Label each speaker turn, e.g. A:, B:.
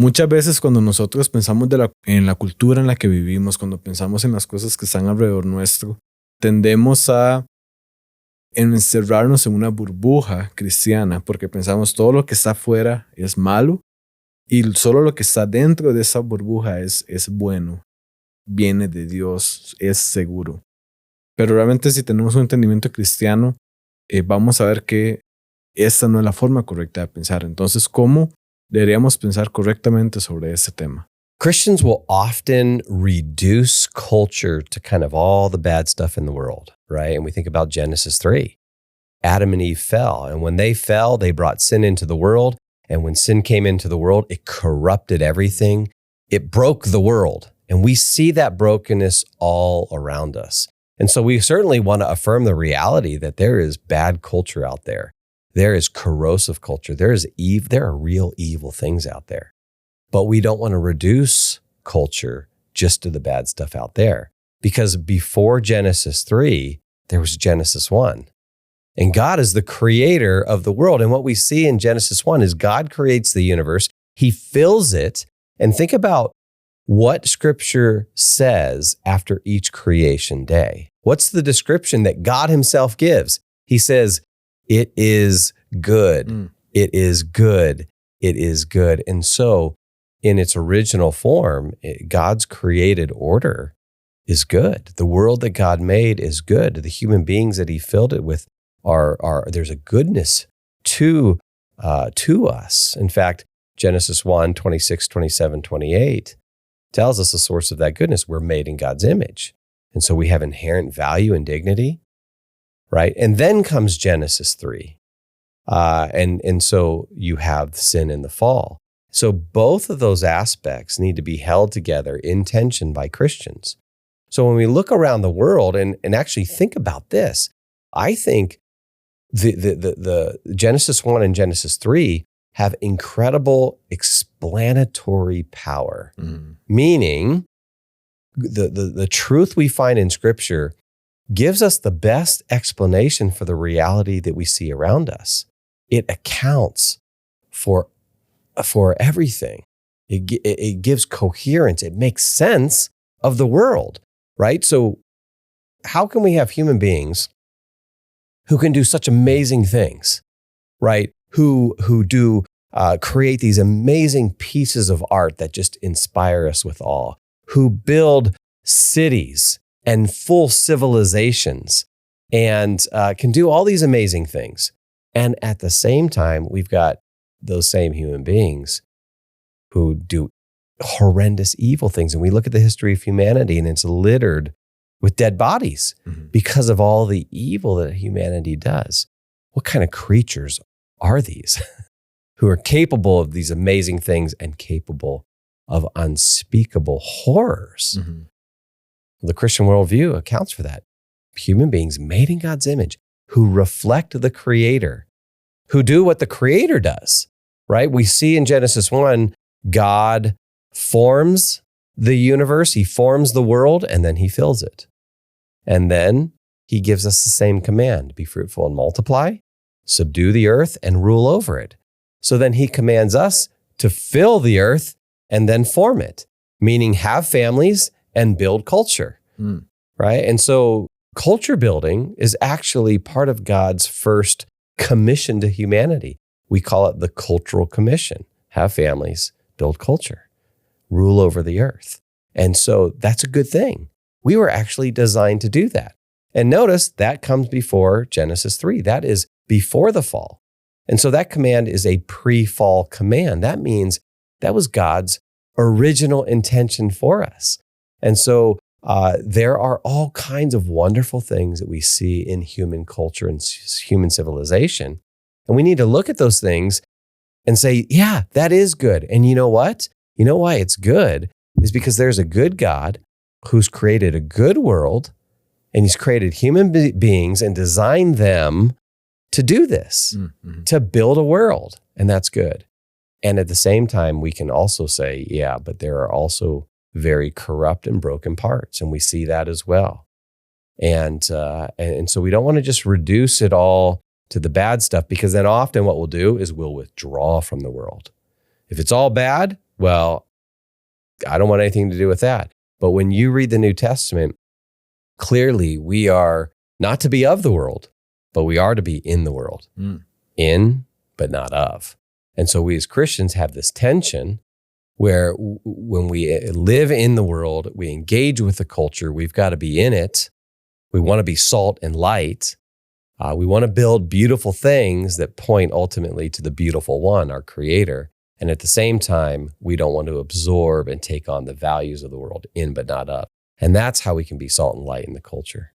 A: Muchas veces cuando nosotros pensamos en la cultura en la que vivimos, cuando pensamos en las cosas que están alrededor nuestro, tendemos a encerrarnos en una burbuja cristiana porque pensamos todo lo que está afuera es malo y solo lo que está dentro de esa burbuja es bueno, viene de Dios, es seguro. Pero realmente si tenemos un entendimiento cristiano, vamos a ver que esta no es la forma correcta de pensar. Entonces, ¿cómo deberíamos pensar correctamente sobre este tema?
B: Christians will often reduce culture to kind of all the bad stuff in the world, right? And we think about Genesis 3. Adam and Eve fell, and when they fell, they brought sin into the world. And when sin came into the world, it corrupted everything. It broke the world. And we see that brokenness all around us. And so we certainly want to affirm the reality that there is bad culture out there. There is corrosive culture. There are real evil things out there. But we don't want to reduce culture just to the bad stuff out there. Because before Genesis 3, there was Genesis 1. And God is the creator of the world. And what we see in Genesis 1 is God creates the universe. He fills it. And think about what Scripture says after each creation day. What's the description that God himself gives? He says, it is good. It is good. It is good. And so in its original form, God's created order is good. The world that God made is good. The human beings that he filled it with there's a goodness to us. In fact, Genesis 1, 26, 27, 28 tells us the source of that goodness. We're made in God's image. And so we have inherent value and dignity, right? And then comes Genesis 3. And so you have sin and the fall. So both of those aspects need to be held together in tension by Christians. So when we look around the world and actually think about this, I think the Genesis 1 and Genesis 3 have incredible explanatory power, meaning the truth we find in Scripture gives us the best explanation for the reality that we see around us. It accounts for everything. It gives coherence. It makes sense of the world, right? So how can we have human beings who can do such amazing things, right? Who do create these amazing pieces of art that just inspire us with awe, who build cities and full civilizations and can do all these amazing things. And at the same time, we've got those same human beings who do horrendous evil things. And we look at the history of humanity and it's littered with dead bodies because of all the evil that humanity does. What kind of creatures are these who are capable of these amazing things and capable of unspeakable horrors? The Christian worldview accounts for that. Human beings made in God's image who reflect the Creator, who do what the Creator does, right? We see in Genesis 1, God forms the universe, he forms the world, and then he fills it. And then he gives us the same command, be fruitful and multiply, subdue the earth and rule over it. So then he commands us to fill the earth and then form it, meaning have families and build culture, right? And so culture building is actually part of God's first commission to humanity. We call it the cultural commission. Have families, build culture, rule over the earth. And so that's a good thing. We were actually designed to do that. And notice that comes before Genesis 3. That is before the fall. And so that command is a pre-fall command. That means that was God's original intention for us. And so there are all kinds of wonderful things that we see in human culture and human civilization. And we need to look at those things and say, yeah, that is good. And you know what? You know why it's good is because there's a good God who's created a good world, and he's created human beings and designed them to do this, to build a world, and that's good. And at the same time, we can also say, yeah, but there are also very corrupt and broken parts, and we see that as well. And so we don't want to just reduce it all to the bad stuff, because then often what we'll do is we'll withdraw from the world. If it's all bad, well, I don't want anything to do with that. But when you read the New Testament, clearly we are not to be of the world, but we are to be in the world. In, but not of. And so we as Christians have this tension where when we live in the world, we engage with the culture, we've got to be in it. We want to be salt and light. We want to build beautiful things that point ultimately to the beautiful one, our creator. And at the same time, we don't want to absorb and take on the values of the world, in but not of. And that's how we can be salt and light in the culture.